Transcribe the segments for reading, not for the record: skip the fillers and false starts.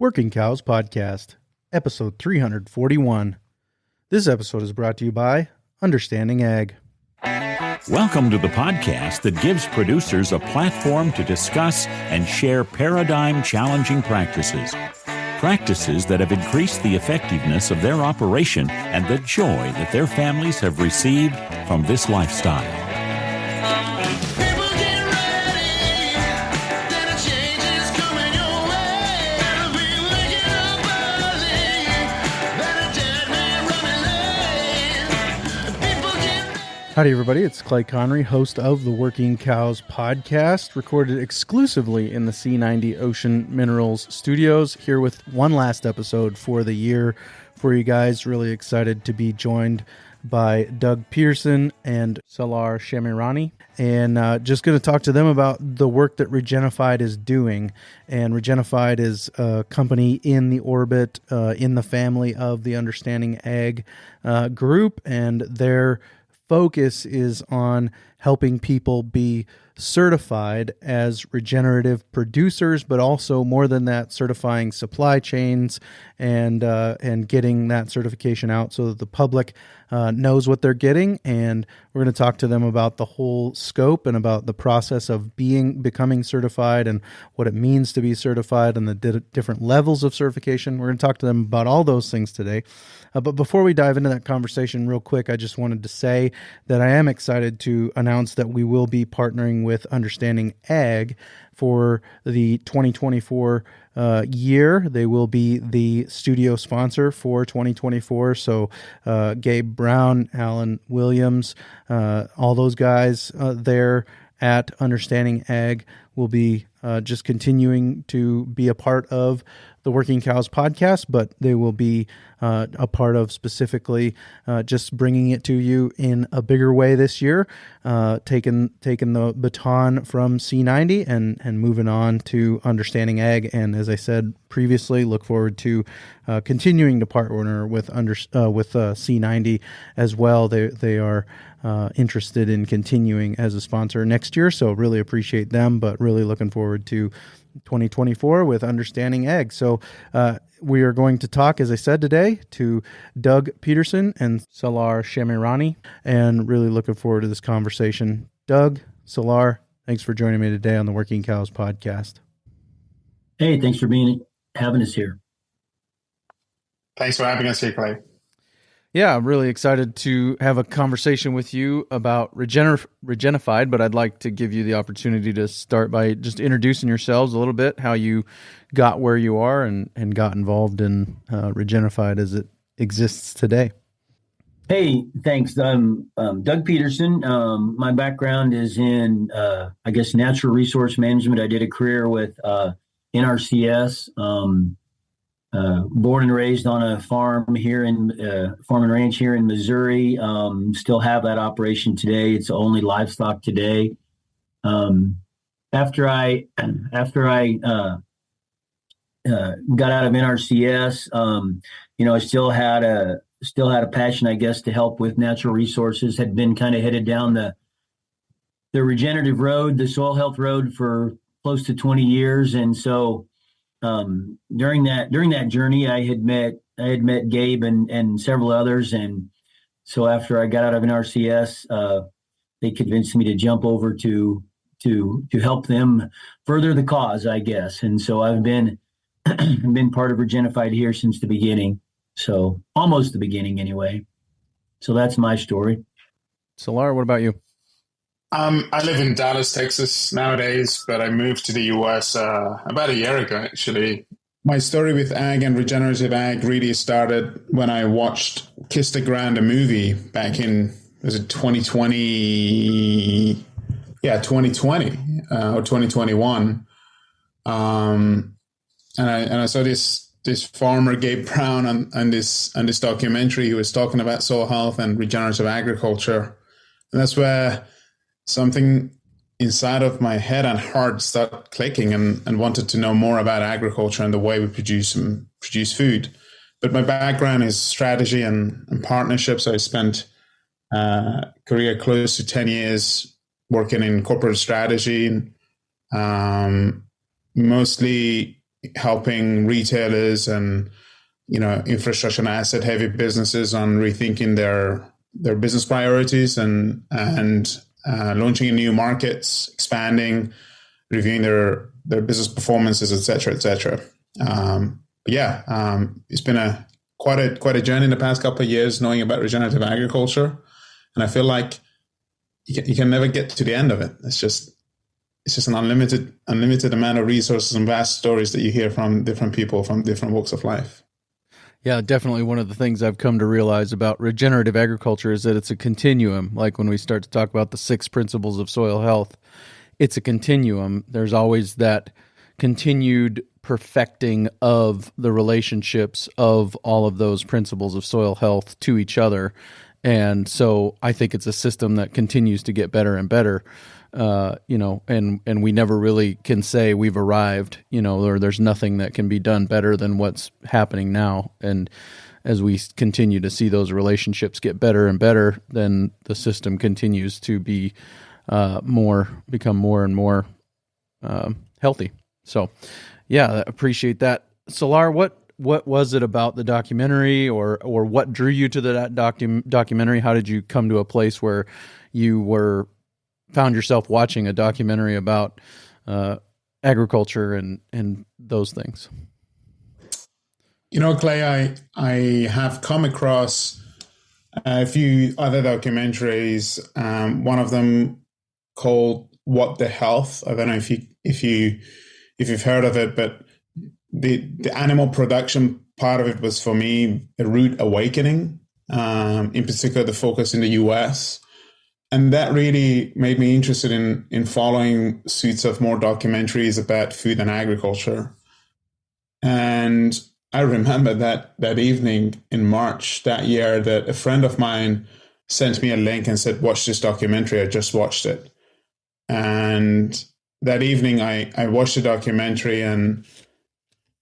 Working Cows Podcast, episode 341. This episode is brought to you by Understanding Ag. Welcome to the podcast that gives producers a platform to discuss and share paradigm-challenging practices. Practices that have increased the effectiveness of their operation and the joy that their families have received from this lifestyle. Howdy, everybody. It's Clay Connery, host of the Working Cows Podcast, recorded exclusively in the C90 Ocean Minerals Studios, here with one last episode for the year for you guys. Really excited to be joined by Doug Peterson and Salar Shemirani, and just going to talk to them about the work that Regenified is doing. And Regenified is a company in the orbit, in the family of the Understanding Ag group, and their focus is on helping people be certified as regenerative producers, but also more than that, certifying supply chains and getting that certification out so that the public knows what they're getting. And we're going to talk to them about the whole scope and about the process of becoming certified and what it means to be certified and the different levels of certification. We're going to talk to them about all those things today. But before we dive into that conversation real quick, I just wanted to say that I am excited to announce that we will be partnering with Understanding Ag for the 2024 year. They will be the studio sponsor for 2024. So Gabe Brown, Alan Williams, all those guys there at Understanding Ag will be just continuing to be a part of the Working Cows Podcast, but they will be a part of specifically just bringing it to you in a bigger way this year, taking the baton from C90 and moving on to Understanding Ag. And as I said previously, look forward to continuing to partner with C90 as well. They are interested in continuing as a sponsor next year, so really appreciate them, but really looking forward to 2024 with Understanding Ag. So we are going to talk, as I said today, to Doug Peterson and Salar Shemirani, and really looking forward to this conversation. Doug, Salar, thanks for joining me today on the Working Cows Podcast. Hey, thanks for having us here. Thanks for having us here, Clay. Yeah, I'm really excited to have a conversation with you about Regenified, but I'd like to give you the opportunity to start by just introducing yourselves a little bit, how you got where you are and got involved in Regenified as it exists today. Hey, thanks. I'm Doug Peterson. My background is in, natural resource management. I did a career with NRCS. Born and raised on a farm here farm and ranch here in Missouri. Still have that operation today. It's only livestock today. After I got out of NRCS, I still had a passion, I guess, to help with natural resources. Had been kind of headed down the regenerative road, the soil health road, for close to 20 years, and so. During that journey, I had met Gabe and several others, and so after I got out of an RCS, they convinced me to jump over to help them further the cause, I guess. And so I've been part of Regenified here since the beginning, so almost the beginning anyway. So that's my story. Salar, what about you? I live in Dallas, Texas nowadays, but I moved to the US about a year ago, actually. My story with ag and regenerative ag really started when I watched Kiss the Ground, a movie back in, was it 2020? Yeah, 2020 or 2021. And I saw this farmer, Gabe Brown, on this documentary. He was talking about soil health and regenerative agriculture. And that's where something inside of my head and heart started clicking and wanted to know more about agriculture and the way we produce food. But my background is strategy and partnerships. I spent a career close to 10 years working in corporate strategy, mostly helping retailers and infrastructure and asset heavy businesses on rethinking their business priorities and launching in new markets, expanding, reviewing their business performances, et cetera, et cetera. It's been quite a journey in the past couple of years knowing about regenerative agriculture, and I feel like you can never get to the end of it. It's just an unlimited amount of resources and vast stories that you hear from different people from different walks of life. Yeah, definitely. One of the things I've come to realize about regenerative agriculture is that it's a continuum. Like when we start to talk about the 6 principles of soil health, it's a continuum. There's always that continued perfecting of the relationships of all of those principles of soil health to each other. And so I think it's a system that continues to get better and better. And we never really can say we've arrived, or there's nothing that can be done better than what's happening now. And as we continue to see those relationships get better and better, then the system continues to be become more and more healthy. So, yeah, I appreciate that. Salar, what was it about the documentary, or what drew you to that documentary? How did you come to a place where you found yourself watching a documentary about agriculture and those things? Clay, I have come across a few other documentaries. One of them called "What the Health." I don't know if you've heard of it, but the animal production part of it was for me a rude awakening. In particular, the focus in the US. And that really made me interested in following suits of more documentaries about food and agriculture. And I remember that evening in March that year that a friend of mine sent me a link and said, watch this documentary. I just watched it. And that evening I watched the documentary, and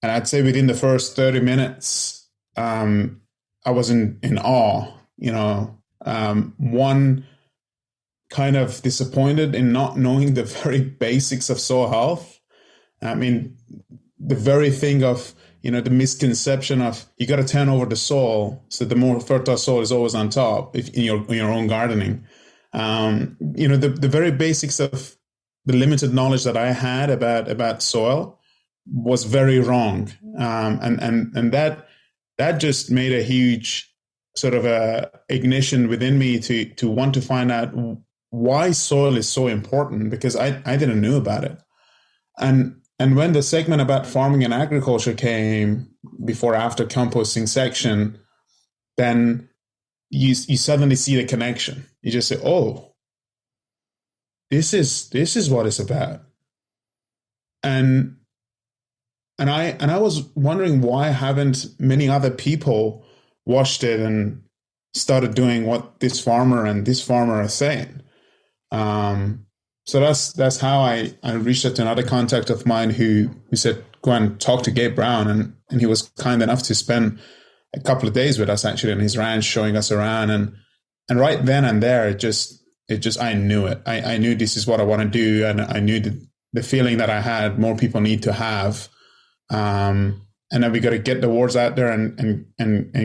I'd say within the first 30 minutes, I was in awe. One, kind of disappointed in not knowing the very basics of soil health. I mean, the very thing of, the misconception of you got to turn over the soil. So the more fertile soil is always on top in your own gardening. The very basics of the limited knowledge that I had about soil was very wrong. And that just made a huge sort of a ignition within me to want to find out why soil is so important, because I didn't know about it. And when the segment about farming and agriculture came before after composting section, then you suddenly see the connection. You just say, oh, this is what it's about. And I was wondering, why haven't many other people watched it and started doing what this farmer and this farmer are saying? So that's how I reached out to another contact of mine who said, go and talk to Gabe Brown. And he was kind enough to spend a couple of days with us actually on his ranch, showing us around. And right then and there, I knew it. I knew this is what I want to do. And I knew the feeling that I had, more people need to have. And then we got to get the words out there and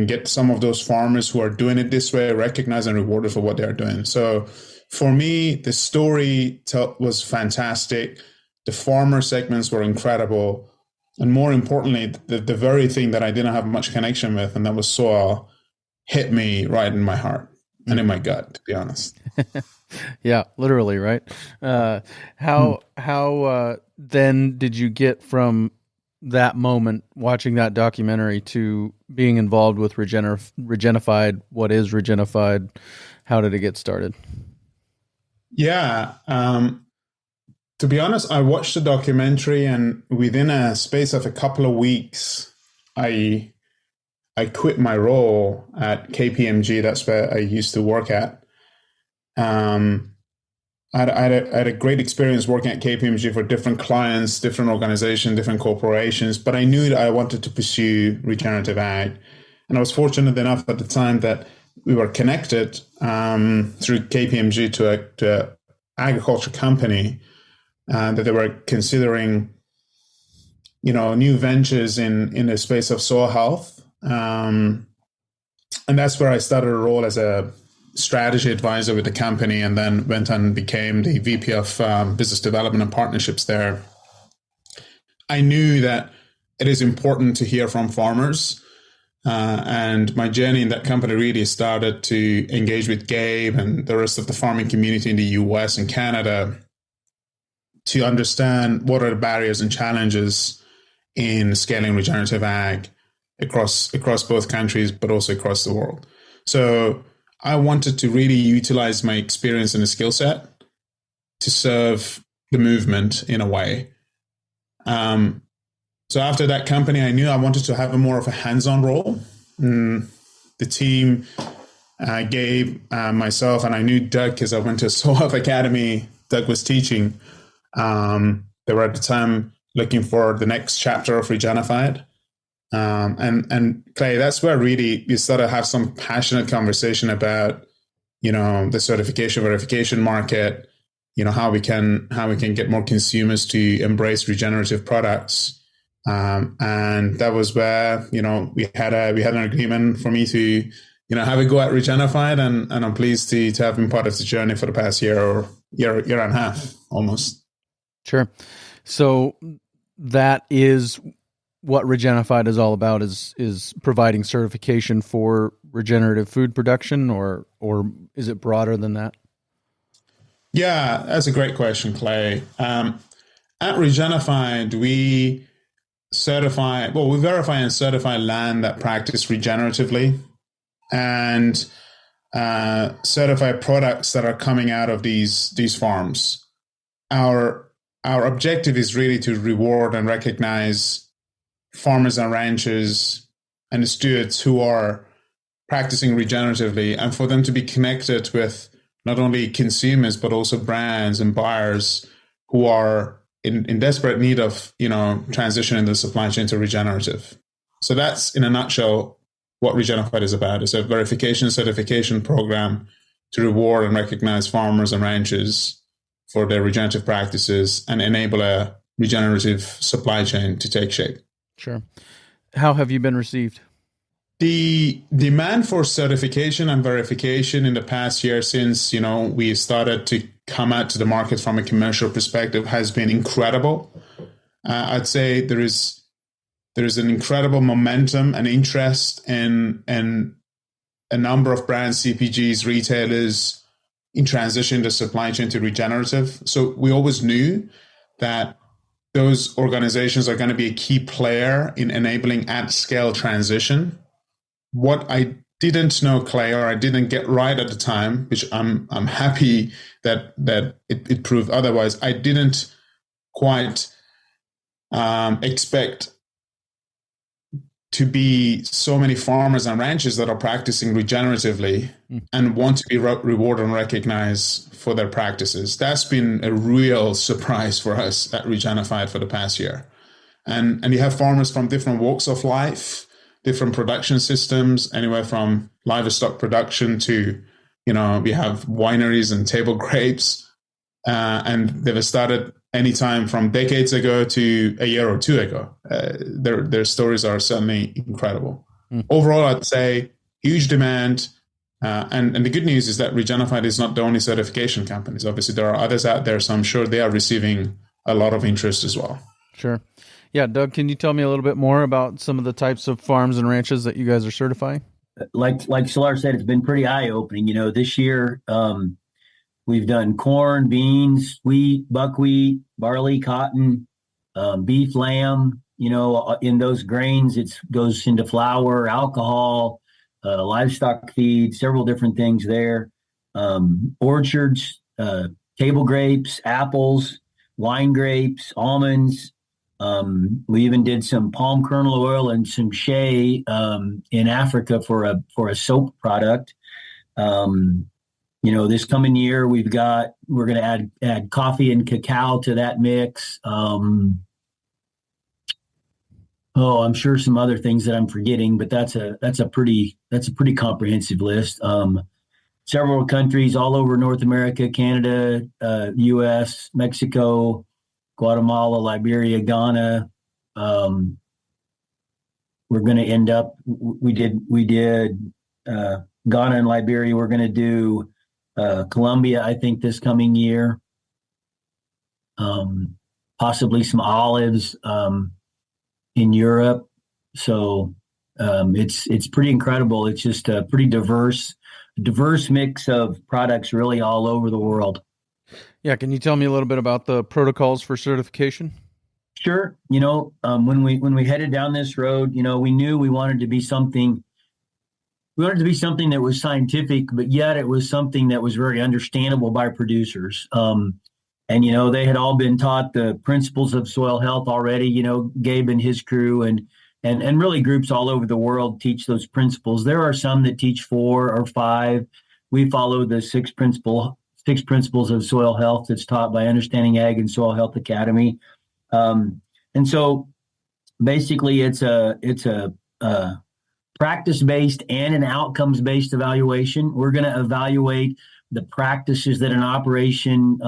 get some of those farmers who are doing it this way recognized and rewarded for what they're doing. So for me, the story was fantastic. The farmer segments were incredible. And more importantly, the very thing that I didn't have much connection with, and that was soil, hit me right in my heart and in my gut, to be honest. Yeah, literally, right? How then did you get from that moment, watching that documentary, to being involved with Regenified? What is Regenified? How did it get started? Yeah. To be honest, I watched the documentary, and within a space of a couple of weeks, I quit my role at KPMG. That's where I used to work at. I had a great experience working at KPMG for different clients, different organizations, different corporations, but I knew that I wanted to pursue regenerative ag. And I was fortunate enough at the time that we were connected through KPMG to an agriculture company that they were considering new ventures in the space of soil health. And that's where I started a role as a strategy advisor with the company, and then went and became the VP of business development and partnerships there. I knew that it is important to hear from farmers. And my journey in that company really started to engage with Gabe and the rest of the farming community in the US and Canada to understand what are the barriers and challenges in scaling regenerative ag across both countries, but also across the world. So I wanted to really utilize my experience and the skill set to serve the movement in a way. So after that company, I knew I wanted to have a more of a hands-on role. The team, Gabe, myself, and I knew Doug because I went to Soil Health Academy. Doug was teaching. They were at the time looking for the next chapter of Regenified. And Clay, that's where really you sort of have some passionate conversation about, the certification verification market, how we can get more consumers to embrace regenerative products. And that was where, we had an agreement for me to, have a go at Regenified, and I'm pleased to have been part of the journey for the past year and a half almost. Sure. So that is what Regenified is all about, is providing certification for regenerative food production, or is it broader than that? Yeah, that's a great question, Clay. At Regenified, we verify and certify land that practice regeneratively, and certify products that are coming out of these farms. Our objective is really to reward and recognize farmers and ranchers and the stewards who are practicing regeneratively, and for them to be connected with not only consumers, but also brands and buyers who are in desperate need of, transitioning the supply chain to regenerative. So that's, in a nutshell, what Regenified is about. It's a verification certification program to reward and recognize farmers and ranchers for their regenerative practices and enable a regenerative supply chain to take shape. Sure. How have you been received? The demand for certification and verification in the past year, since we started to come out to the market from a commercial perspective, has been incredible. I'd say there is an incredible momentum and interest in a number of brands, CPGs, retailers in transitioning the supply chain to regenerative. So we always knew that those organizations are going to be a key player in enabling at-scale transition. What I didn't know, Clay, or I didn't get right at the time, which I'm happy that it proved otherwise, I didn't quite expect to be so many farmers and ranchers that are practicing regeneratively and want to be rewarded and recognized for their practices. That's been a real surprise for us at Regenified for the past year. And you have farmers from different walks of life, different production systems, anywhere from livestock production to, we have wineries and table grapes. And they've started anytime from decades ago to a year or two ago. Their stories are certainly incredible. Overall, I'd say huge demand. And the good news is that Regenified is not the only certification companies. Obviously, there are others out there, so I'm sure they are receiving a lot of interest as well. Sure. Yeah, Doug, can you tell me a little bit more about some of the types of farms and ranches that you guys are certifying? Like Salar said, it's been pretty eye-opening. This year we've done corn, beans, wheat, buckwheat, barley, cotton, beef, lamb. In those grains, it goes into flour, alcohol, livestock feed, several different things there. Orchards, table grapes, apples, wine grapes, almonds. We even did some palm kernel oil and some shea in Africa for a soap product. This coming year we're going to add coffee and cacao to that mix. I'm sure some other things that I'm forgetting, but that's a pretty comprehensive list. Several countries all over North America, Canada, US, Mexico, Guatemala, Liberia, Ghana, We're going to end up. We did Ghana and Liberia. We're going to do Colombia, I think, this coming year. Possibly some olives in Europe. So it's pretty incredible. It's just a pretty diverse mix of products really all over the world. Yeah, can you tell me a little bit about the protocols for certification? Sure. When we headed down this road, we knew we wanted to be something. We wanted to be something that was scientific, but yet it was something that was very understandable by producers. And they had all been taught the principles of soil health already. Gabe and his crew and really groups all over the world teach those principles. There are some that teach 4 or 5. We follow the 6 principles of soil health that's taught by Understanding Ag and Soil Health Academy. And so basically it's a practice-based and an outcomes-based evaluation. We're going to evaluate the practices that an operation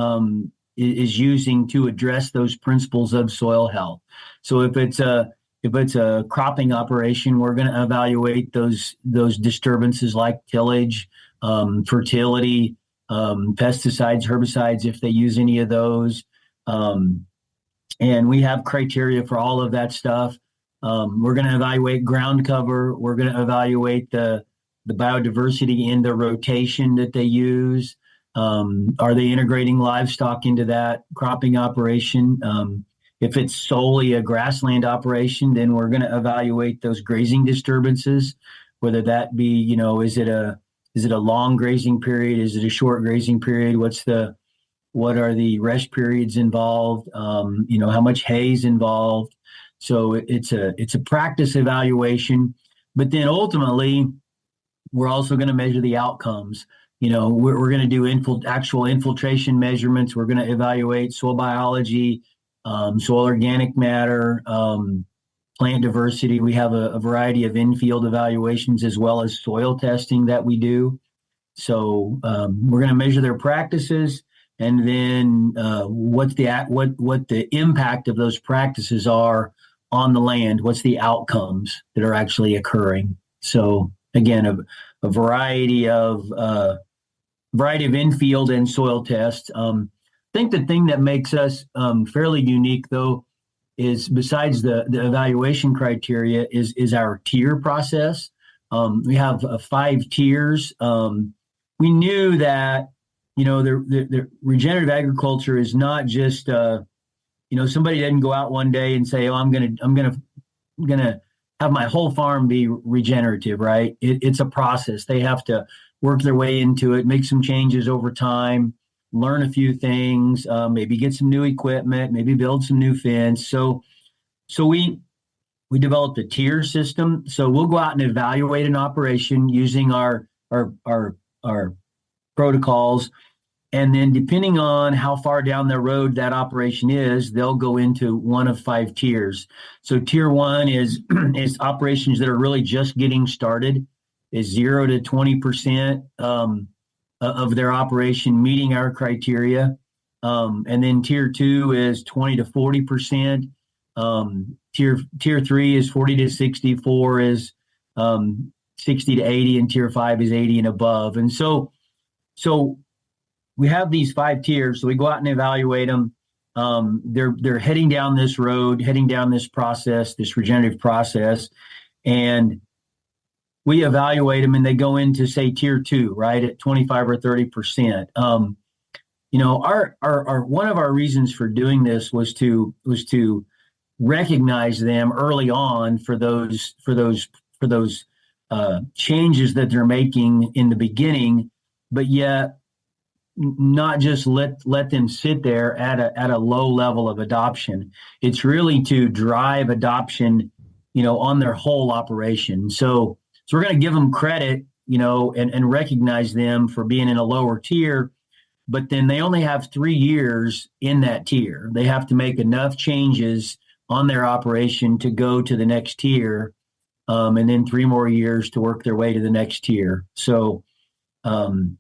is using to address those principles of soil health. So if it's a cropping operation, we're going to evaluate those disturbances like tillage, fertility, pesticides, herbicides, if they use any of those. And we have criteria for all of that stuff. We're going to evaluate ground cover. We're going to evaluate the biodiversity in the rotation that they use. Are they integrating livestock into that cropping operation? If it's solely a grassland operation, then we're going to evaluate those grazing disturbances, whether that be, is it a long grazing period? Is it a short grazing period? What are the rest periods involved? How much hay is involved? So it's a practice evaluation, but then ultimately we're also going to measure the outcomes. We're going to do actual infiltration measurements. We're going to evaluate soil biology, soil organic matter, plant diversity. We have a variety of in-field evaluations as well as soil testing that we do. So we're going to measure their practices. And then what the impact of those practices are on the land? What's the outcomes that are actually occurring? So again, a variety of infield and soil tests. I think the thing that makes us fairly unique, though, is besides the evaluation criteria, is our tier process. We have 5 tiers. We knew that. The regenerative agriculture is not just, somebody didn't go out one day and say, "Oh, I'm gonna have my whole farm be regenerative," right? It's a process. They have to work their way into it, make some changes over time, learn a few things, maybe get some new equipment, maybe build some new fence. So we developed a tier system. So we'll go out and evaluate an operation using our protocols. And then depending on how far down the road that operation is, they'll go into one of 5 tiers. So tier 1 is operations that are really just getting started, is 0 to 20% of their operation meeting our criteria. And then tier 2 is 20 to 40%. Tier 3 is 40 to 60, 4 is 60 to 80, and tier 5 is 80 and above. And so we have these 5 tiers, so we go out and evaluate them. They're heading down this road, heading down this process, this regenerative process, and we evaluate them, and they go into, say, tier 2, right, at 25 or 30%. Our one of our reasons for doing this was to recognize them early on for those changes that they're making in the beginning, but yet not just let them sit there at a low level of adoption. It's really to drive adoption, on their whole operation. So we're going to give them credit, and recognize them for being in a lower tier, but then they only have 3 years in that tier. They have to make enough changes on their operation to go to the next tier, and then 3 more years to work their way to the next tier. So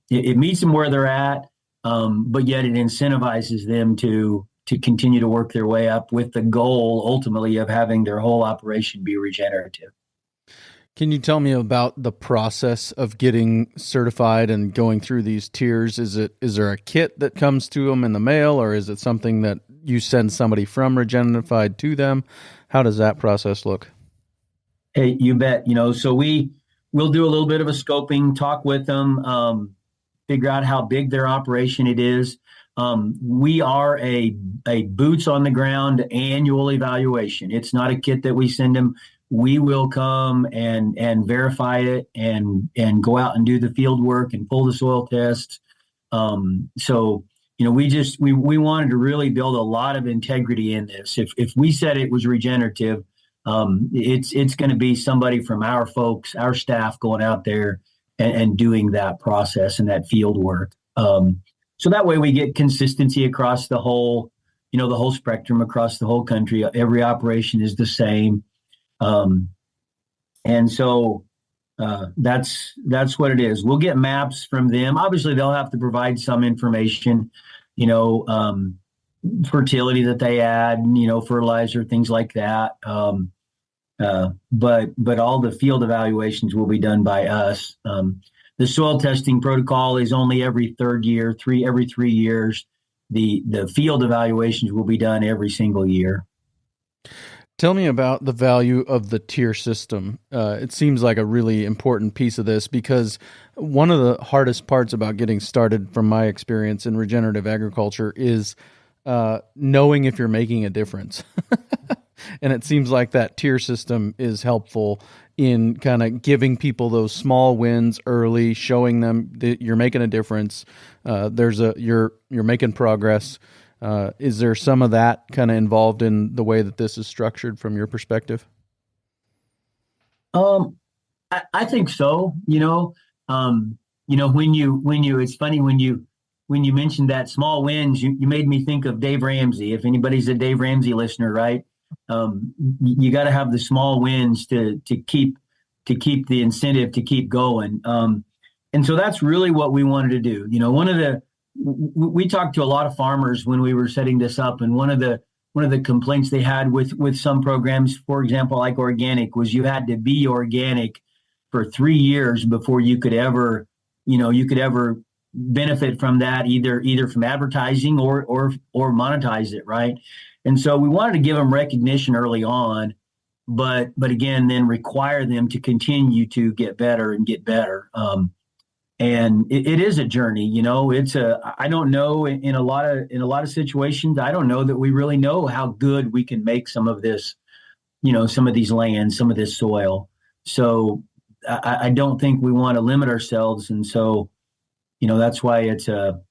it meets them where they're at, but yet it incentivizes them to to continue to work their way up with the goal ultimately of having their whole operation be regenerative. Can you tell me about the process of getting certified and going through these tiers? Is there a kit that comes to them in the mail, or is it something that you send somebody from Regenified to them? How does that process look? Hey, you bet. So we'll do a little bit of a scoping, talk with them, figure out how big their operation it is. We are a boots on the ground annual evaluation. It's not a kit that we send them. We will come and verify it and go out and do the field work and pull the soil tests. So we wanted to really build a lot of integrity in this. If we said it was regenerative, it's going to be somebody from our folks, our staff going out there and doing that process and that field work. So that way we get consistency across the whole spectrum across the whole country. Every operation is the same. And so that's what it is. We'll get maps from them. Obviously, they'll have to provide some information, fertility that they add, fertilizer, things like that. But all the field evaluations will be done by us. The soil testing protocol is only every third year, every 3 years. The field evaluations will be done every single year. Tell me about the value of the tier system. It seems like a really important piece of this, because one of the hardest parts about getting started, from my experience in regenerative agriculture, is knowing if you're making a difference. And it seems like that tier system is helpful in kind of giving people those small wins early, showing them that you're making a difference. You're making progress. Is there some of that kind of involved in the way that this is structured from your perspective? I think so. It's funny when you mentioned that small wins, you made me think of Dave Ramsey. If anybody's a Dave Ramsey listener, right? You got to have the small wins to keep the incentive to keep going. And so that's really what we wanted to do. We talked to a lot of farmers when we were setting this up, and one of the complaints they had with some programs, for example, like organic, was you had to be organic for 3 years before you could ever benefit from that, either from advertising or monetize it, right? And so we wanted to give them recognition early on, but again, then require them to continue to get better and get better. And it is a journey, I don't know, in a lot of situations, I don't know that we really know how good we can make some of this, some of these lands, some of this soil. So I don't think we want to limit ourselves. And so, that's why it's a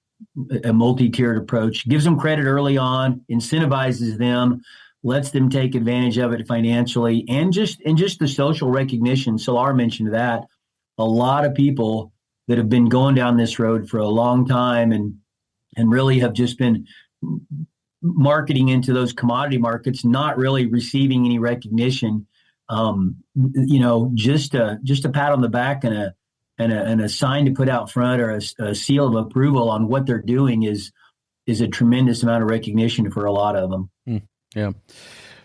multi-tiered approach. Gives them credit early on, incentivizes them, lets them take advantage of it financially, and just the social recognition. Salar mentioned that. A lot of people that have been going down this road for a long time and really have just been marketing into those commodity markets, not really receiving any recognition. Just a pat on the back and a sign to put out front, or a seal of approval on what they're doing is a tremendous amount of recognition for a lot of them. Yeah,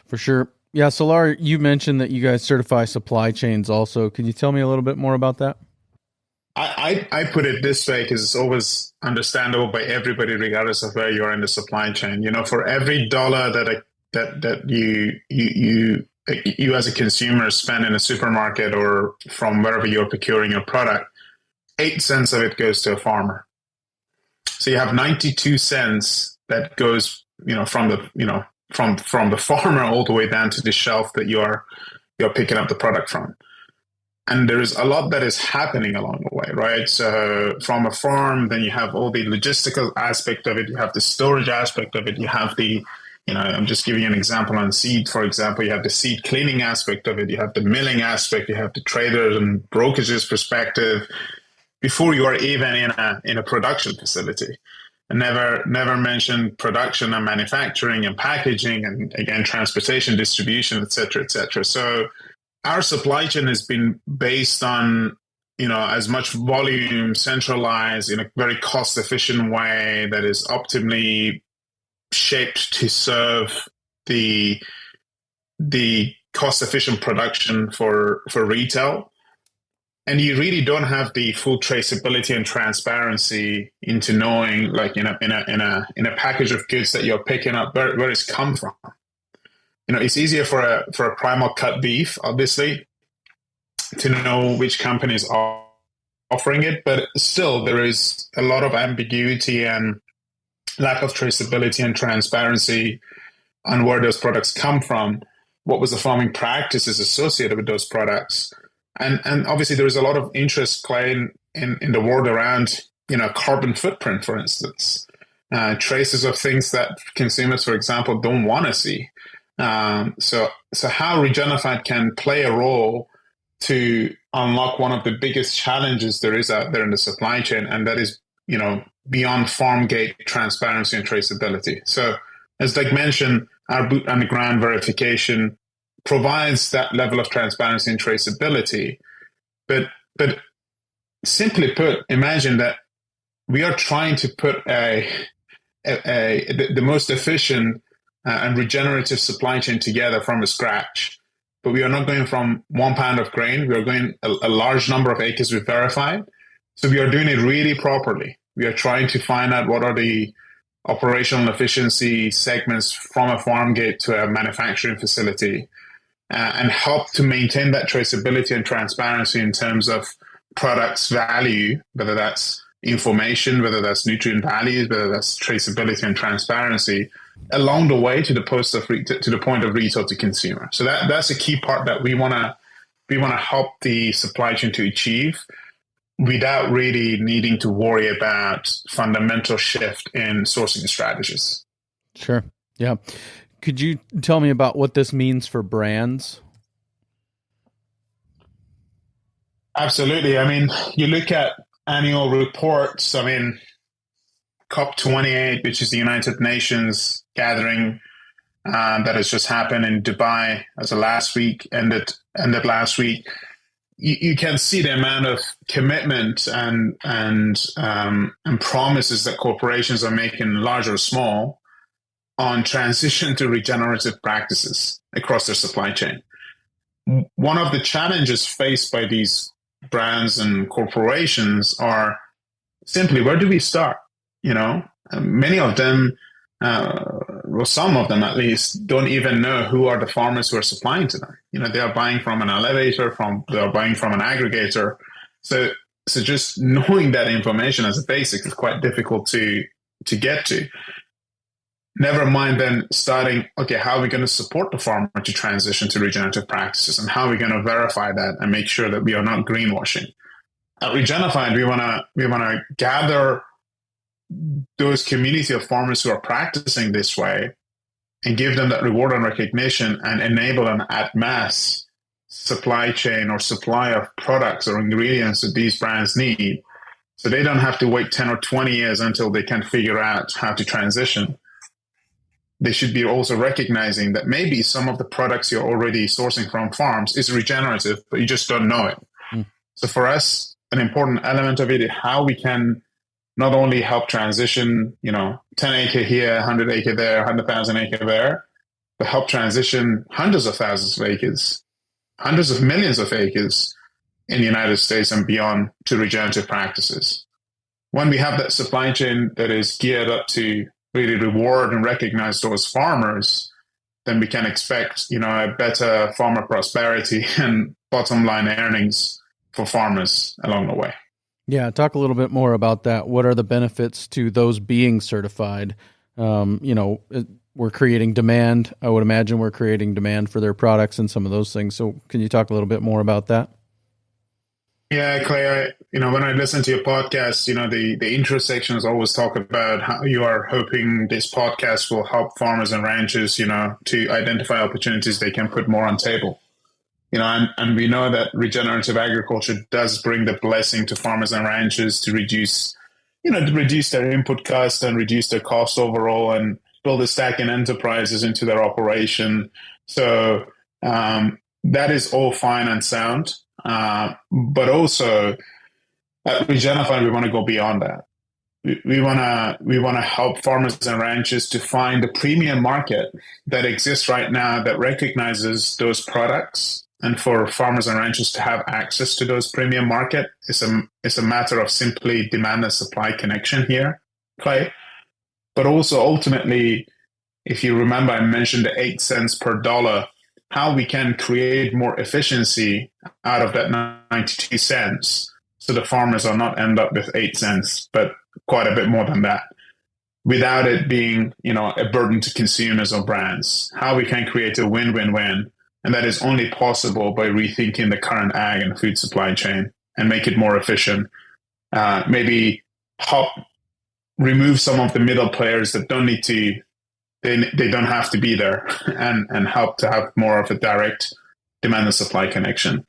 for sure. Yeah, Salar, you mentioned that you guys certify supply chains also. Can you tell me a little bit more about that? I put it this way, because it's always understandable by everybody, regardless of where you are in the supply chain. For every dollar that you as a consumer spend in a supermarket or from wherever you're procuring your product, 8 cents of it goes to a farmer. So you have 92 cents that goes, from the farmer all the way down to the shelf that you're picking up the product from. And there is a lot that is happening along the way, right? So from a farm, then you have all the logistical aspect of it. You have the storage aspect of it. You have the, I'm just giving you an example on seed, for example. You have the seed cleaning aspect of it. You have the milling aspect. You have the traders and brokerages perspective before you are even in a production facility. And never mention production and manufacturing and packaging, and again, transportation, distribution, et cetera, et cetera. So our supply chain has been based on, as much volume centralized in a very cost efficient way that is optimally shaped to serve the cost-efficient production for retail. And you really don't have the full traceability and transparency into knowing, like in a package of goods that you're picking up, where it's come from. It's easier for a primal cut beef, obviously, to know which companies are offering it, but still there is a lot of ambiguity and lack of traceability and transparency on where those products come from, what was the farming practices associated with those products. And obviously there is a lot of interest, Clay, in the world around, carbon footprint, for instance, traces of things that consumers, for example, don't want to see. So how Regenified can play a role to unlock one of the biggest challenges there is out there in the supply chain, and that is, beyond farm gate transparency and traceability. So as Doug mentioned, our boot on the ground verification provides that level of transparency and traceability. But simply put, imagine that we are trying to put the most efficient and regenerative supply chain together from scratch. But we are not going from 1 pound of grain. We are going a large number of acres we've verified. So we are doing it really properly. We are trying to find out what are the operational efficiency segments from a farm gate to a manufacturing facility, and help to maintain that traceability and transparency in terms of products value, whether that's information, whether that's nutrient values, whether that's traceability and transparency, along the way to the point of retail to consumer. So that's a key part that we want to help the supply chain to achieve, without really needing to worry about fundamental shift in sourcing strategies. Sure. Yeah. Could you tell me about what this means for brands? Absolutely. I mean, you look at annual reports. I mean, COP28, which is the United Nations gathering that has just happened in Dubai as of last week, ended last week. You can see the amount of commitment and promises that corporations are making, large or small, on transition to regenerative practices across their supply chain. One of the challenges faced by these brands and corporations are simply, where do we start? Many of them, well, some of them at least, don't even know who are the farmers who are supplying to them. They are buying from an elevator, they are buying from an aggregator. So just knowing that information as a basic is quite difficult to get to. Never mind then starting, okay, how are we going to support the farmer to transition to regenerative practices, and how are we going to verify that and make sure that we are not greenwashing? At Regenified, we want to gather those community of farmers who are practicing this way and give them that reward and recognition, and enable an at mass supply chain or supply of products or ingredients that these brands need, so they don't have to wait 10 or 20 years until they can figure out how to transition. They should be also recognizing that maybe some of the products you're already sourcing from farms is regenerative, but you just don't know it. So for us, an important element of it is how we can not only help transition, 10 acre here, 100 acre there, 100,000 acre there, but help transition hundreds of thousands of acres, hundreds of millions of acres in the United States and beyond to regenerative practices. When we have that supply chain that is geared up to really reward and recognize those farmers, then we can expect, a better farmer prosperity and bottom line earnings for farmers along the way. Yeah, talk a little bit more about that. What are the benefits to those being certified? We're creating demand. I would imagine we're creating demand for their products and some of those things. So can you talk a little bit more about that? Yeah, Clay, when I listen to your podcast, the intro sections always talk about how you are hoping this podcast will help farmers and ranchers, to identify opportunities they can put more on table. And we know that regenerative agriculture does bring the blessing to farmers and ranchers to reduce their input costs and reduce their costs overall, and build a stacking enterprises into their operation. So that is all fine and sound. But also at Regenified, we want to go beyond that. we wanna help farmers and ranchers to find the premium market that exists right now that recognizes those products. And for farmers and ranchers to have access to those premium market, it's a matter of simply demand and supply connection here, Clay. But also ultimately, if you remember, I mentioned the 8 cents per dollar, how we can create more efficiency out of that 92 cents so the farmers are not end up with 8 cents, but quite a bit more than that, without it being, a burden to consumers or brands. How we can create a win-win-win, and that is only possible by rethinking the current ag and food supply chain and make it more efficient. Maybe help remove some of the middle players that don't need to, they don't have to be there, and help to have more of a direct demand and supply connection.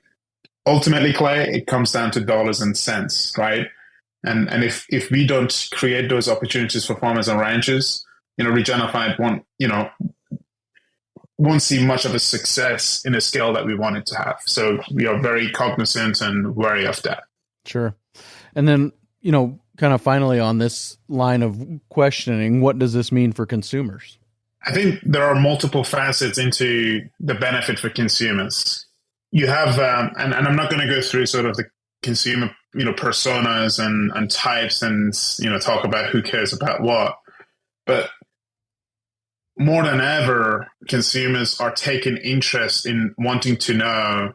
Ultimately, Clay, it comes down to dollars and cents, right? And if we don't create those opportunities for farmers and ranchers, Regenified won't see much of a success in the scale that we want it to have. So we are very cognizant and wary of that. Sure. And then, kind of finally on this line of questioning, what does this mean for consumers? I think there are multiple facets into the benefit for consumers. You have, and I'm not going to go through sort of the consumer, personas and types and, talk about who cares about what, but more than ever, consumers are taking interest in wanting to know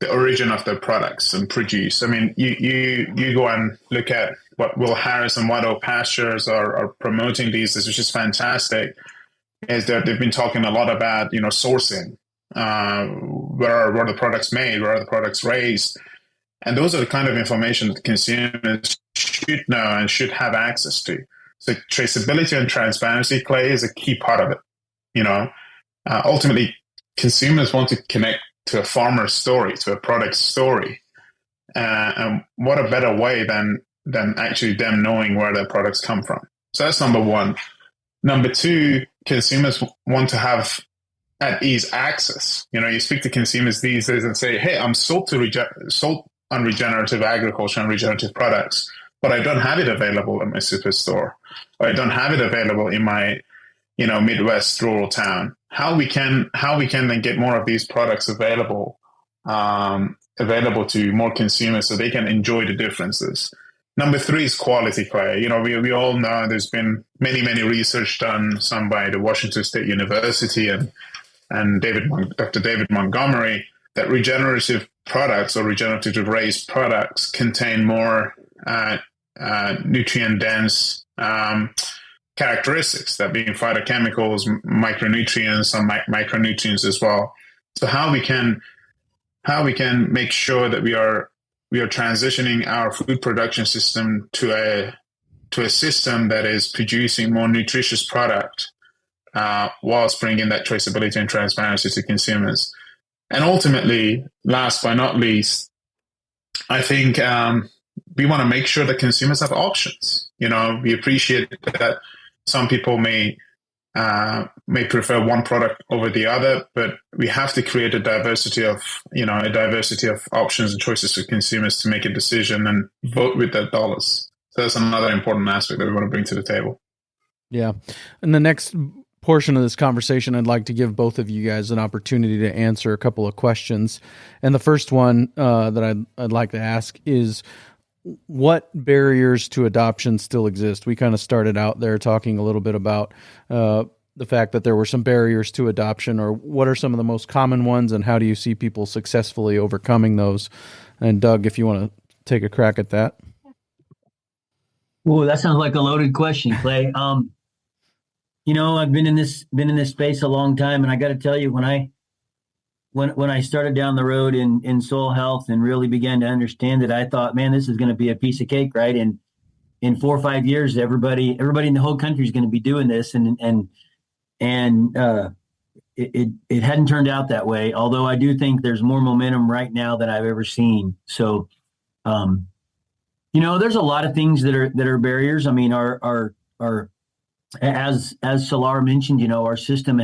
the origin of their products and produce. I mean, you go and look at what Will Harris and White Oak Pastures are promoting these days, which is fantastic, is that they've been talking a lot about, sourcing, where are the products made, where are the products raised. And those are the kind of information that consumers should know and should have access to. So traceability and transparency, Clay, is a key part of it. Ultimately, consumers want to connect to a farmer's story, to a product story. And what a better way than actually them knowing where their products come from. So that's number one. Number two, consumers want to have at ease access. You speak to consumers these days and say, hey, I'm sold on regenerative agriculture and regenerative products, but I don't have it available in my superstore, or I don't have it available in my, Midwest rural town. How we can then get more of these products available to more consumers so they can enjoy the differences. Number three is quality, Clay. We all know there's been many research done, some by the Washington State University and Dr. David Montgomery, that regenerative products or regenerative raised products contain more nutrient-dense characteristics, that being phytochemicals, micronutrients, some micronutrients as well. So how we can make sure that we are transitioning our food production system to a system that is producing more nutritious product, whilst bringing that traceability and transparency to consumers. And ultimately, last but not least, I think we want to make sure that consumers have options. We appreciate that some people may prefer one product over the other, but we have to create a diversity of options and choices for consumers to make a decision and vote with their dollars. So that's another important aspect that we want to bring to the table. Yeah. And the next portion of this conversation, I'd like to give both of you guys an opportunity to answer a couple of questions. And the first one that I'd like to ask is, what barriers to adoption still exist? We kind of started out there talking a little bit about the fact that there were some barriers to adoption, or what are some of the most common ones, and how do you see people successfully overcoming those? And Doug, if you want to take a crack at that. Well, that sounds like a loaded question, Clay. I've been in this space a long time, and I got to tell you, when I started down the road in soil health and really began to understand it, I thought, man, this is going to be a piece of cake, right? And in 4 or 5 years, everybody in the whole country is going to be doing this, and it hadn't turned out that way. Although I do think there's more momentum right now than I've ever seen. So, there's a lot of things that are barriers. I mean, our as Salar mentioned, our system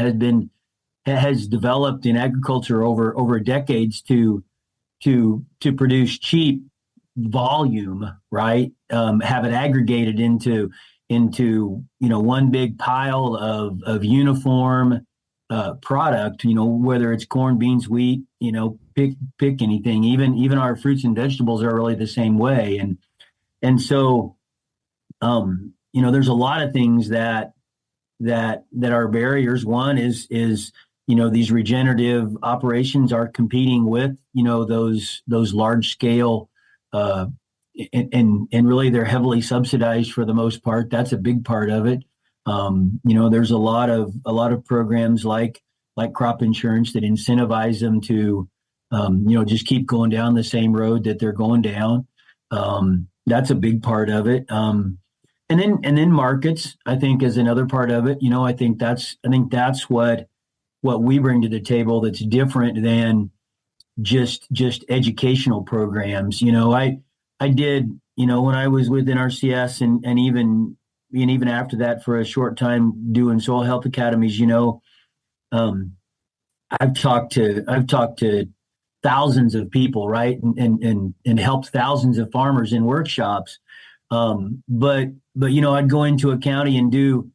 has developed in agriculture over decades to produce cheap, volume, right? Have it aggregated into one big pile of uniform product. Whether it's corn, beans, wheat, pick anything. Even our fruits and vegetables are really the same way. And so there's a lot of things that are barriers. One is these regenerative operations are competing with those large scale and really they're heavily subsidized for the most part. That's a big part of it. There's a lot of programs like crop insurance that incentivize them to just keep going down the same road that they're going down. That's a big part of it. And then markets, I think, is another part of it. I think that's what we bring to the table that's different than just educational programs. I did, when I was with NRCS and even after that for a short time doing soil health academies, I've talked to thousands of people, right, and helped thousands of farmers in workshops. But I'd go into a county and do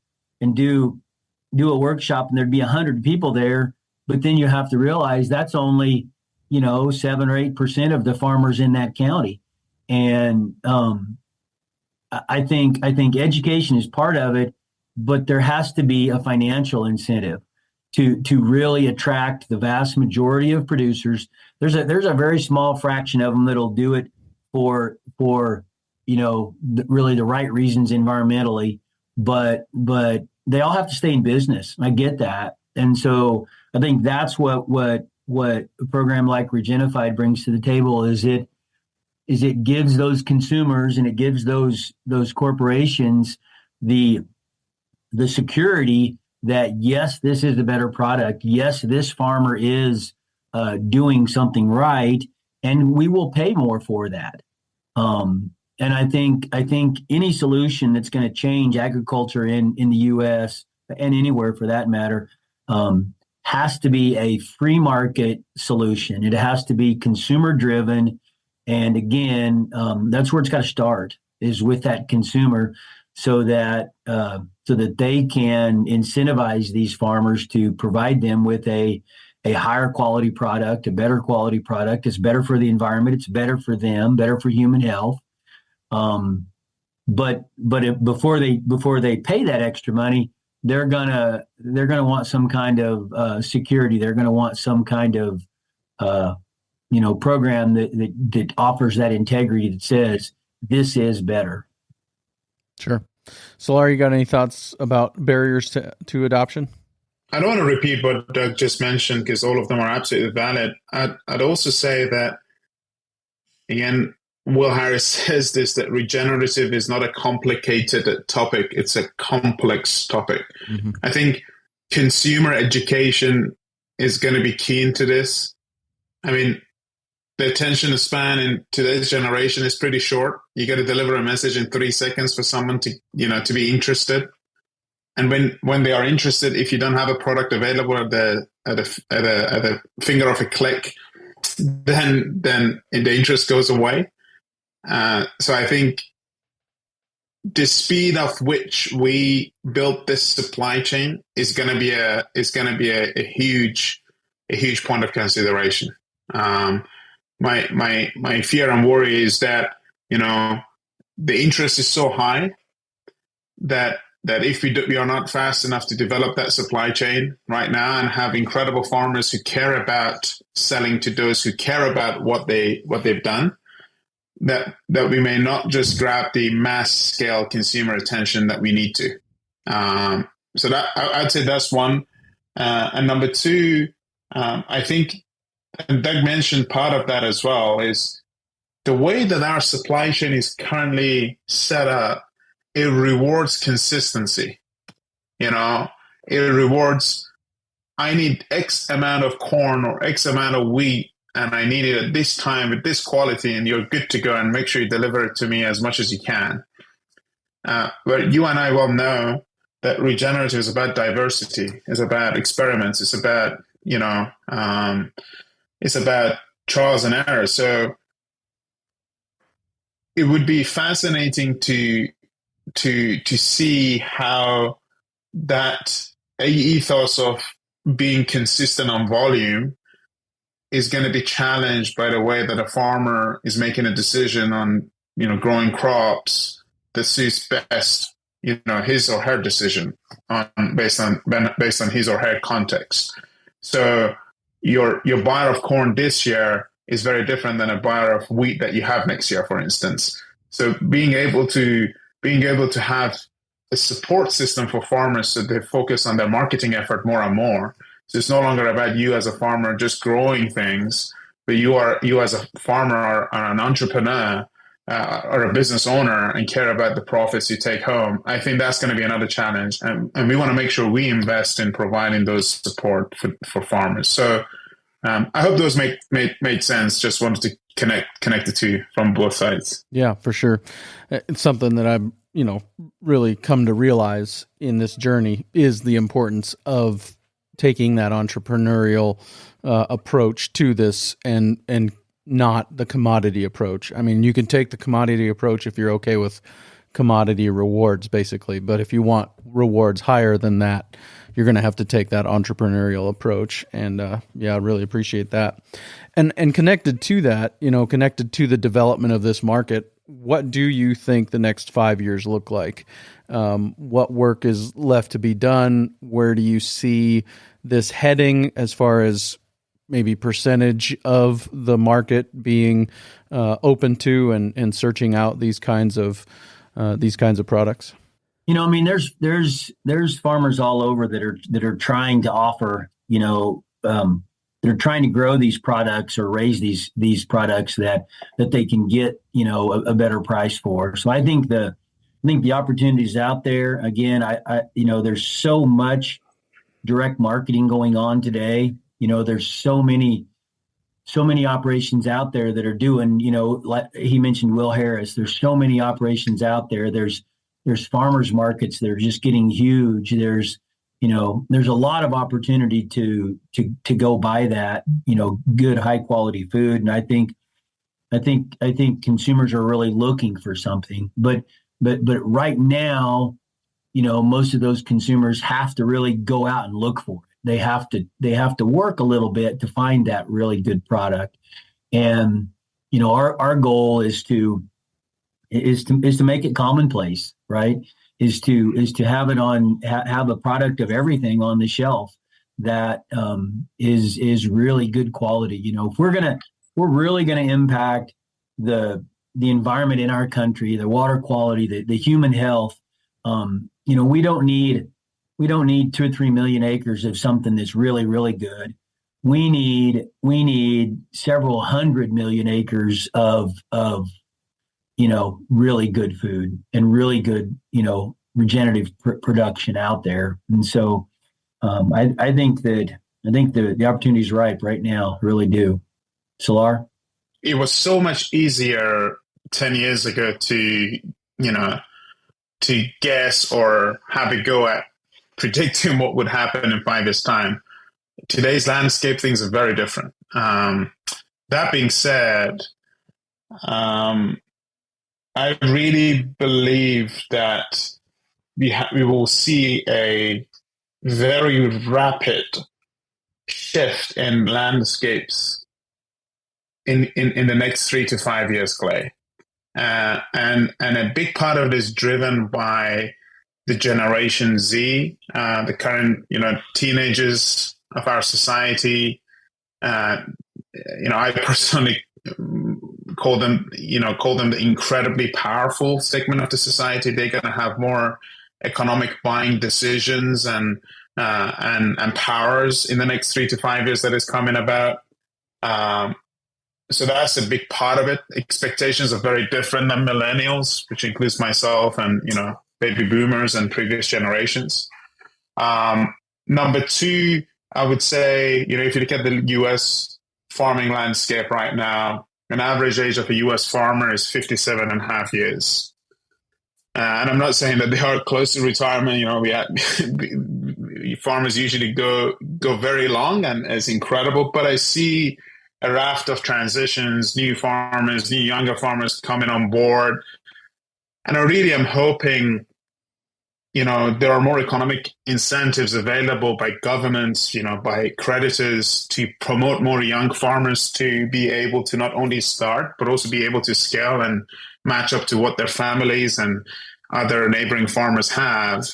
a workshop, and there'd be 100 people there. But then you have to realize that's only 7 or 8% of the farmers in that county. And I think education is part of it, but there has to be a financial incentive to really attract the vast majority of producers. There's a very small fraction of them that'll do it for really the right reasons environmentally, but they all have to stay in business. I get that. And so I think that's what a program like Regenified brings to the table is it gives those consumers and it gives those corporations the security that, yes, this is a better product. Yes, this farmer is doing something right, and we will pay more for that. And I think any solution that's going to change agriculture in the U.S. and anywhere for that matter has to be a free market solution. It has to be consumer driven. And again, that's where it's got to start, is with that consumer, so that they can incentivize these farmers to provide them with a higher quality product, a better quality product. It's better for the environment. It's better for them, better for human health. Before they pay that extra money, they're gonna want some kind of security. They're gonna want some kind of program that offers that integrity, that says this is better. Sure. Salar, you got any thoughts about barriers to adoption? I don't want to repeat what Doug just mentioned, because all of them are absolutely valid. I'd also say that, again, Will Harris says this, that regenerative is not a complicated topic. It's a complex topic. Mm-hmm. I think consumer education is going to be key into this. I mean, the attention span in today's generation is pretty short. You got to deliver a message in 3 seconds for someone to be interested. And when they are interested, if you don't have a product available at the finger of a click, then the interest goes away. So I think the speed of which we built this supply chain is going to be a huge point of consideration. My fear and worry is that the interest is so high that if we are not fast enough to develop that supply chain right now and have incredible farmers who care about selling to those who care about what they've done, that we may not just grab the mass scale consumer attention that we need to. So that I'd say that's one. And number two, I think, and Doug mentioned part of that as well, is the way that our supply chain is currently set up. It rewards consistency. It rewards, I need X amount of corn or X amount of wheat, and I need it at this time with this quality, and you're good to go, and make sure you deliver it to me as much as you can. But you and I well know that regenerative is about diversity, it's about experiments, it's about, it's about trials and errors. So it would be fascinating to see how that ethos of being consistent on volume is going to be challenged by the way that a farmer is making a decision on, growing crops that suits best, his or her decision based on his or her context. So your buyer of corn this year is very different than a buyer of wheat that you have next year, for instance. So being able to have a support system for farmers so they focus on their marketing effort more and more. So it's no longer about you as a farmer just growing things, but you as a farmer or an entrepreneur or a business owner and care about the profits you take home. I think that's going to be another challenge. And we want to make sure we invest in providing those support for farmers. So I hope those made sense. Just wanted to connect the two from both sides. Yeah, for sure. It's something that I've, really come to realize in this journey is the importance of taking that entrepreneurial approach to this and not the commodity approach. I mean, you can take the commodity approach if you're okay with commodity rewards, basically. But if you want rewards higher than that, you're going to have to take that entrepreneurial approach. And I really appreciate that. And connected to that, connected to the development of this market, what do you think the next 5 years look like? What work is left to be done? Where do you see this heading as far as maybe percentage of the market being open to and searching out these kinds of products? There's farmers all over that are trying to offer, they're trying to grow these products or raise these products that they can get, a better price for. So I think the opportunities out there. Again, there's so much direct marketing going on today. There's so many operations out there that are doing, like he mentioned Will Harris, there's so many operations out there. There's farmers markets that are just getting huge. There's a lot of opportunity to go buy that, good high quality food. And I think consumers are really looking for something, but right now, most of those consumers have to really go out and look for it. They have to work a little bit to find that really good product. And, our goal is to make it commonplace, right? Is to have it have a product of everything on the shelf that is really good quality. If we're really gonna impact the environment in our country, the water quality, the human health. We don't need 2 or 3 million acres of something that's really, really good. We need several 100 million acres of really good food and really good, regenerative production out there. And so I think the opportunity is ripe right now, really do. Salar? It was so much easier 10 years ago to guess or have a go at predicting what would happen in 5 years' time. Today's landscape, things are very different. That being said, I really believe that we will see a very rapid shift in landscapes in the next 3 to 5 years, Clay. And a big part of it is driven by the Generation Z, the current teenagers of our society. I personally call them the incredibly powerful segment of the society. They're going to have more economic buying decisions and powers in the next 3 to 5 years that is coming about. So that's a big part of it. Expectations are very different than millennials, which includes myself and, baby boomers and previous generations. Number two, I would say, if you look at the U.S. farming landscape right now, an average age of a U.S. farmer is 57 and a half years. And I'm not saying that they are close to retirement. Farmers usually go very long, and it's incredible. But I see a raft of transitions, new farmers, new younger farmers coming on board. And I really am hoping, there are more economic incentives available by governments, by creditors to promote more young farmers to be able to not only start, but also be able to scale and match up to what their families and other neighboring farmers have.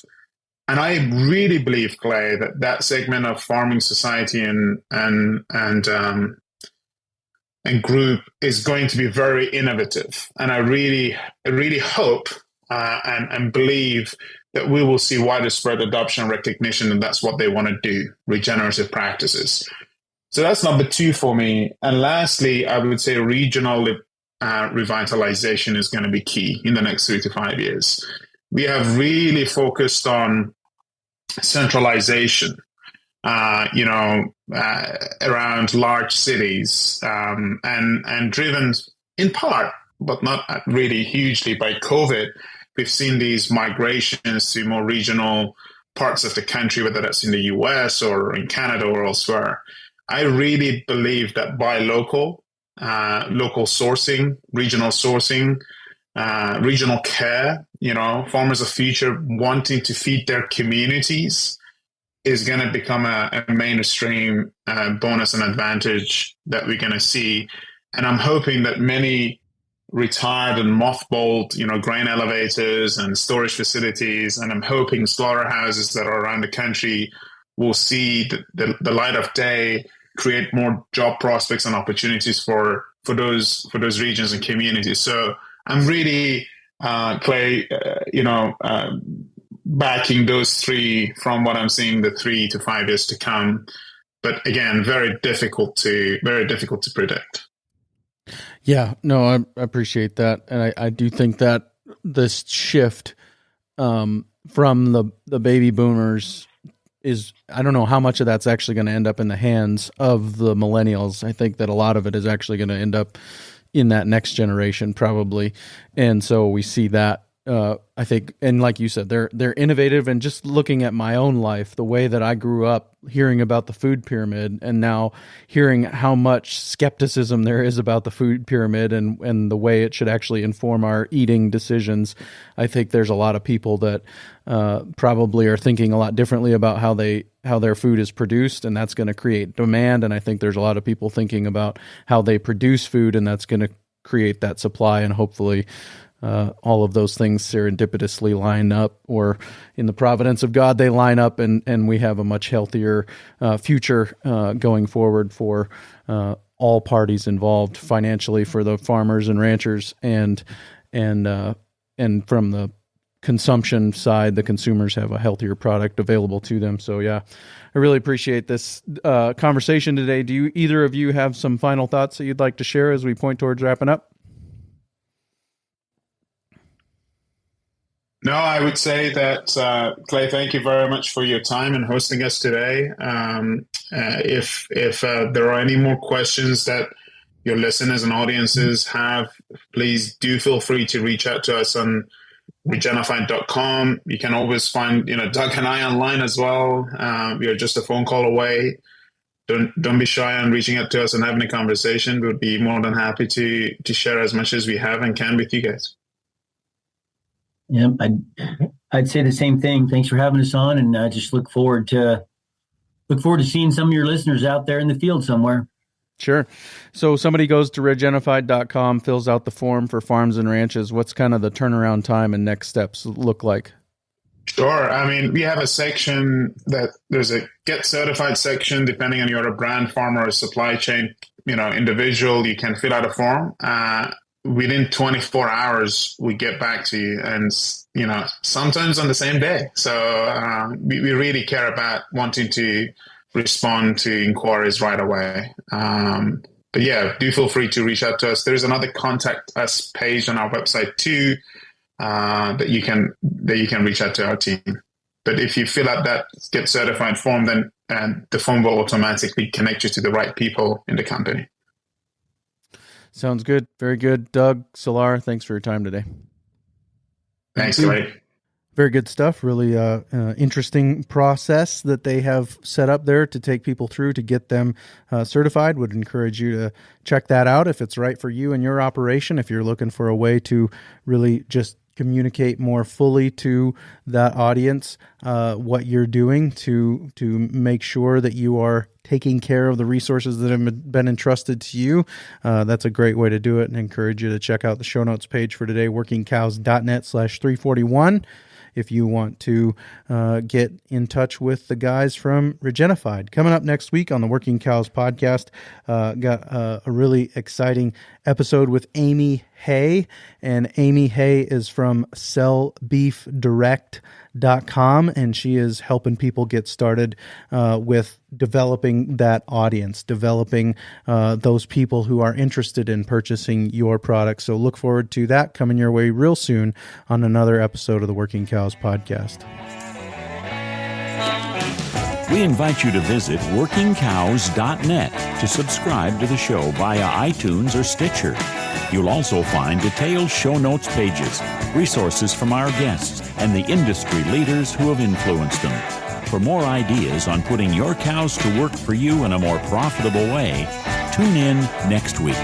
And I really believe, Clay, that segment of farming society and group is going to be very innovative. And I really hope and believe that we will see widespread adoption and recognition, and that's what they want to do, regenerative practices. So that's number 2 for me. And lastly, I would say regional revitalization is going to be key in the next 3 to 5 years. We have really focused on centralization, around large cities, and driven in part, but not really hugely, by COVID. We've seen these migrations to more regional parts of the country, whether that's in the US or in Canada or elsewhere. I really believe that buy local, local sourcing, regional care, farmers of future wanting to feed their communities is going to become a mainstream bonus and advantage that we're going to see. And I'm hoping that many retired and mothballed, grain elevators and storage facilities, and I'm hoping slaughterhouses that are around the country will see the light of day, create more job prospects and opportunities for those regions and communities. So I'm really, Clay, backing those 3 from what I'm seeing the 3 to 5 years to come. But again, very difficult to predict. Yeah, no, I appreciate that. And I do think that this shift from the baby boomers is, I don't know how much of that's actually going to end up in the hands of the millennials. I think that a lot of it is actually going to end up in that next generation probably. And so we see that, I think, and like you said, they're innovative. And just looking at my own life, the way that I grew up hearing about the food pyramid, and now hearing how much skepticism there is about the food pyramid and the way it should actually inform our eating decisions, I think there's a lot of people that probably are thinking a lot differently about how their food is produced, and that's going to create demand. And I think there's a lot of people thinking about how they produce food, and that's going to create that supply, and hopefully all of those things serendipitously line up, or in the providence of God, they line up, and we have a much healthier future going forward for all parties involved, financially for the farmers and ranchers, and from the consumption side, the consumers have a healthier product available to them. So yeah, I really appreciate this conversation today. Do either of you have some final thoughts that you'd like to share as we point towards wrapping up? No, I would say that, Clay, thank you very much for your time and hosting us today. If there are any more questions that your listeners and audiences have, please do feel free to reach out to us on Regenified.com. You can always find, Doug and I online as well. We are just a phone call away. Don't be shy on reaching out to us and having a conversation. We'd be more than happy to share as much as we have and can with you guys. Yeah, I'd say the same thing. Thanks for having us on, and just look forward to seeing some of your listeners out there in the field somewhere. Sure. So somebody goes to Regenified.com, fills out the form for farms and ranches. What's kind of the turnaround time and next steps look like? Sure. I mean, we have a section there's a get certified section, depending on you're a brand farmer or supply chain, individual, you can fill out a form. Within 24 hours, we get back to you, and, sometimes on the same day. So we really care about wanting to respond to inquiries right away. But yeah, do feel free to reach out to us. There's another contact us page on our website too, that you can reach out to our team. But if you fill out that get certified form, then the form will automatically connect you to the right people in the company. Sounds good. Very good. Doug, Salar, thanks for your time today. Thanks, Clay. Very good stuff. Really interesting process that they have set up there to take people through to get them certified. Would encourage you to check that out if it's right for you and your operation. If you're looking for a way to really just communicate more fully to that audience what you're doing to make sure that you are taking care of the resources that have been entrusted to you. That's a great way to do it, and encourage you to check out the show notes page for today, workingcows.net/341. If you want to get in touch with the guys from Regenified. Coming up next week on the Working Cows podcast, got a really exciting episode with Amy Hay. And Amy Hay is from sellbeefdirect.com, and she is helping people get started with developing that audience, developing those people who are interested in purchasing your product. So look forward to that coming your way real soon on another episode of the Working Cows podcast. We invite you to visit workingcows.net to subscribe to the show via iTunes or Stitcher. You'll also find detailed show notes pages, resources from our guests, and the industry leaders who have influenced them. For more ideas on putting your cows to work for you in a more profitable way, tune in next week.